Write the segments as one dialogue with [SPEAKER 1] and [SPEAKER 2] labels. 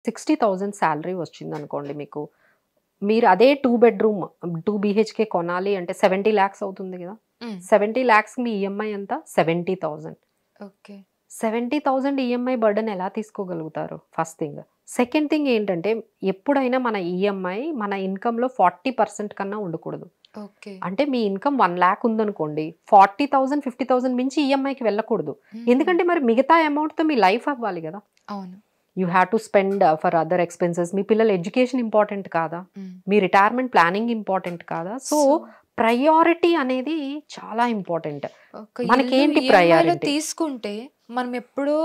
[SPEAKER 1] 60,000 salary వచ్చిందనుకోండి మీకు. మీరు అదే 2 బెడ్‌రూమ్ 2 బీహెచ్‌కే కొనాలి అంటే 70 లాక్స్ అవుతుంది గదా!
[SPEAKER 2] హ్మ్.
[SPEAKER 1] 70 లాక్స్ మీ ఈఎంఐ ఎంత? 70,000.
[SPEAKER 2] ఓకే.
[SPEAKER 1] 70,000 ఈఎంఐ బర్డెన్ ఎలా తీసుకోగలుగుతారు? First thing. సెకండ్ థింగ్ ఏంటంటే ఎప్పుడైనా మన ఈఎంఐ మన ఇన్‌కమ్‌లో 40% కన్నా ఉండకూడదు.
[SPEAKER 2] ఓకే.
[SPEAKER 1] అంటే మీ ఇన్‌కమ్ 1,00,000 ఉందనుకోండి. 40,000, 50,000 మించి ఈఎంఐకి వెళ్ళకూడదు. ఎందుకంటే మరి మిగతా అమౌంట్‌తో మీ లైఫ్ అవ్వాలి గదా!
[SPEAKER 2] అవును.
[SPEAKER 1] You have to spend for other expenses. మీ పిల్లల ఎడ్యుకేషన్ ఇంపార్టెంట్ కాదా? మీ రిటైర్మెంట్ ప్లానింగ్ ఇంపార్టెంట్ కాదా? సో, ప్రయారిటీ అనేది చాలా ఇంపార్టెంట్.
[SPEAKER 2] ఒక
[SPEAKER 1] మనకేంటి
[SPEAKER 2] ఈఎంఐలో
[SPEAKER 1] ప్రయారిటీ?
[SPEAKER 2] తీసుకుంటే మనం ఎప్పుడో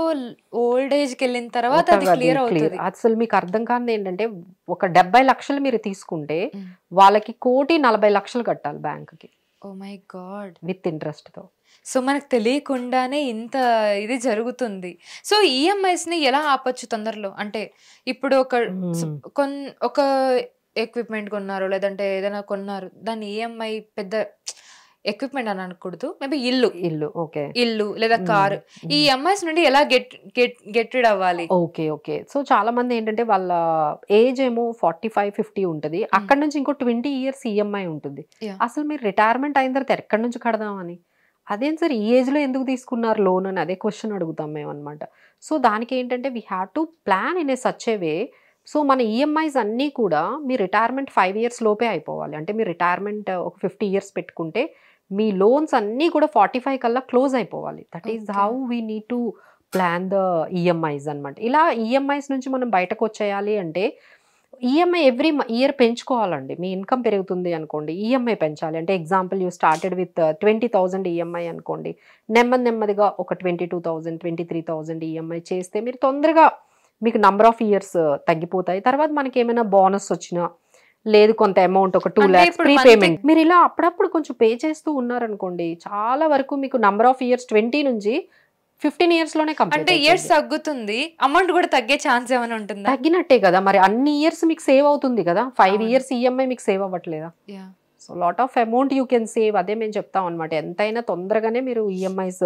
[SPEAKER 2] ఓల్డ్ ఏజ్‌కెళ్ళిన తర్వాత అది
[SPEAKER 1] అది
[SPEAKER 2] క్లియర్
[SPEAKER 1] క్లియర్.
[SPEAKER 2] అవుతది.
[SPEAKER 1] అసలు మీకు అర్థం కానిది ఏంటంటే ఒక 70,00,000 మీరు తీసుకుంటే
[SPEAKER 2] హ్మ్.
[SPEAKER 1] వాళ్ళకి 1,40,00,000 కట్టాలి బ్యాంక్‌కి
[SPEAKER 2] ఓహ్ మై గాడ్!
[SPEAKER 1] విత్ ఇంట్రెస్ట్‌తో.
[SPEAKER 2] సో, మనకు తెలియకుండానే ఇంత ఇది జరుగుతుంది. సో, ఈఎంఐస్‌ని ఎలా ఆపొచ్చు తొందరలో? అంటే ఇప్పుడు ఒక సు
[SPEAKER 1] హ్మ్.
[SPEAKER 2] కొన్ ఒక ఎక్విప్‌మెంట్ కొన్నారు. లేదంటే ఏదైనా కొన్నారు. దాని ఈఎంఐ పెద్ద ఎక్విప్‌మెంట్ అని అనకూడదు. మేబీ ఇల్లు.
[SPEAKER 1] ఇల్లు. ఓకే.
[SPEAKER 2] ఇల్లు లేదా
[SPEAKER 1] హ్మ్.
[SPEAKER 2] కారు. ఈ
[SPEAKER 1] హ్మ్.
[SPEAKER 2] ఎంఐస్ నుండి ఎలా గెట్ రిడ్ అవ్వాలి?
[SPEAKER 1] ఓకే. ఓకే. సో, చాలామంది ఏంటంటే వాళ్ళ ఏజ్ ఏమో 45, 50 ఉంటది. అక్కడి నుంచి ఇంకో 20 ఇయర్స్ ఈఎంఐ ఉంటుంది.
[SPEAKER 2] యాహ్!
[SPEAKER 1] అసలు మీరు రిటైర్మెంట్ అయిన తర్వాత ఎక్కడి నుంచి కడదామని? అదేంటి సార్ ఈ ఏజ్‌లో ఎందుకు తీసుకున్నారు లోన్ అని అదే క్వెషన్ అడుగుతాం మేమనమాట. సో, దానికేంటంటే we have to plan in a such a way. So, మన ఈఎంఐస్ అన్నీ కూడా మీ రిటైర్మెంట్ 5 ఇయర్స్ లోపే అయిపోవాలి. అంటే మీ రిటైర్మెంట్ ఒక 50 ఇయర్స్ పెట్టుకుంటే మీ లోన్స్ అన్నీ కూడా 45 కల్లా క్లోజ్ అయిపోవాలి. That is
[SPEAKER 2] okay.
[SPEAKER 1] How we need to plan the EMIs అనమాట. ఇలా ఈఎంఐస్ నుంచి మనం బయటకొచ్చేయాలి అంటే ఈఎంఐ ఎవ్రీ ఇయర్ పెంచుకోవాలండి. మీ ఇన్‌కమ్ పెరుగుతుంది అనుకోండి. ఈఎంఐ పెంచాలి. అంటే example you started with 20,000 EMI అనుకోండి. నెమ్మదిగా ఒక 22,000, 23,000 ఈఎంఐ చేస్తే మీరు తొందరగా మీకు నంబర్ ఆఫ్ ఇయర్స్ తగ్గిపోతాయి. తర్వాత మనకేమైనా బోనస్ వచ్చినా, లేదు కొంత అమౌంట్ ఒక 2
[SPEAKER 2] అంటే
[SPEAKER 1] లాక్స్
[SPEAKER 2] ఇప్పుడు
[SPEAKER 1] ప్రీపేమెంట్. మీరిలా అప్పుడప్పుడు కొంచెం పే చేస్తూ ఉన్నారనుకోండి, చాలా వరకు మీకు నంబర్ ఆఫ్ ఇయర్స్ 20 నుంచి 15 ఇయర్స్‌లోనే కంప్లీట్
[SPEAKER 2] అంటే ఇయర్స్
[SPEAKER 1] అయిపోద్ది.
[SPEAKER 2] తగ్గుతుంది. అమౌంట్ కూడా తగ్గే ఛాన్స్ ఏమైనా ఉంటుందా?
[SPEAKER 1] తగ్గినట్టే కదా! మరి అన్ని ఇయర్స్ మీకు సేవ్ అవుతుంది కదా! 5
[SPEAKER 2] అవును.
[SPEAKER 1] ఇయర్స్ ఈఎంఐ మీకు సేవ్ అవ్వట్లేదా?
[SPEAKER 2] Yeah!
[SPEAKER 1] So, lot of amount you can save. అదే మేము చెప్తాం అనమాట. ఎంతైనా తొందరగానే మీరు ఈఎంఐస్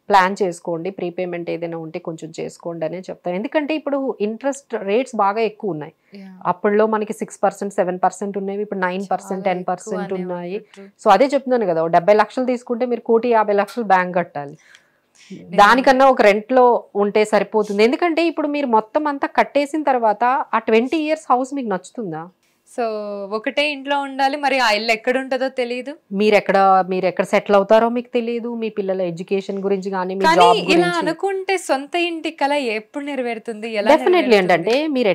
[SPEAKER 1] ప్లాన్ చేసుకోండి. ప్రీపేమెంట్ ఏదైనా ఉంటే కొంచెం చేసుకోండి అనే చెప్తాం. ఎందుకంటే ఇప్పుడు ఇంట్రెస్ట్ రేట్స్ బాగా ఎక్కువున్నాయి.
[SPEAKER 2] యాహ్!
[SPEAKER 1] అప్పట్లో మనకి 6%, 7% ఉన్నవి. ఇప్పుడు 9%,
[SPEAKER 2] చాలా
[SPEAKER 1] 10%
[SPEAKER 2] ఎక్కువనే
[SPEAKER 1] ఉన్నాయి.
[SPEAKER 2] ఉంది. ట్రూ.
[SPEAKER 1] సో, అదే చెప్తున్నాను కదా! ఓ 70,00,000 తీసుకుంటే మీరు 1,50,00,000 బ్యాంక్ కట్టాలి.
[SPEAKER 2] నిజంగా.
[SPEAKER 1] దానికన్నా ఒక రెంట్‌లో ఉంటే సరిపోతుంది. ఎందుకంటే ఇప్పుడు మీరు మొత్తం అంతా కట్టేసిన తర్వాత ఆ 20 ఇయర్స్ హౌస్ మీకు నచ్చుతుందా?
[SPEAKER 2] సో, ఒకటే ఇంట్లో ఉండాలి. మరి ఆ ఇల్లు ఎక్కడుంటదో తెలీదు.
[SPEAKER 1] మీరెక్కడ మీరెక్కడ సెటిల్ అవుతారో మీకు తెలీదు. మీ పిల్లల ఎడ్యుకేషన్ గురించి గాని, మీ
[SPEAKER 2] కానీ
[SPEAKER 1] జాబ్
[SPEAKER 2] ఇలా
[SPEAKER 1] గురించి.
[SPEAKER 2] అనుకుంటే సొంత ఇంటి కల ఎప్పుడు నెరవేరుతుంది? ఎలా
[SPEAKER 1] డెఫినైట్లీ
[SPEAKER 2] నెరవేరుతుంది?
[SPEAKER 1] ఏంటంటే మీరు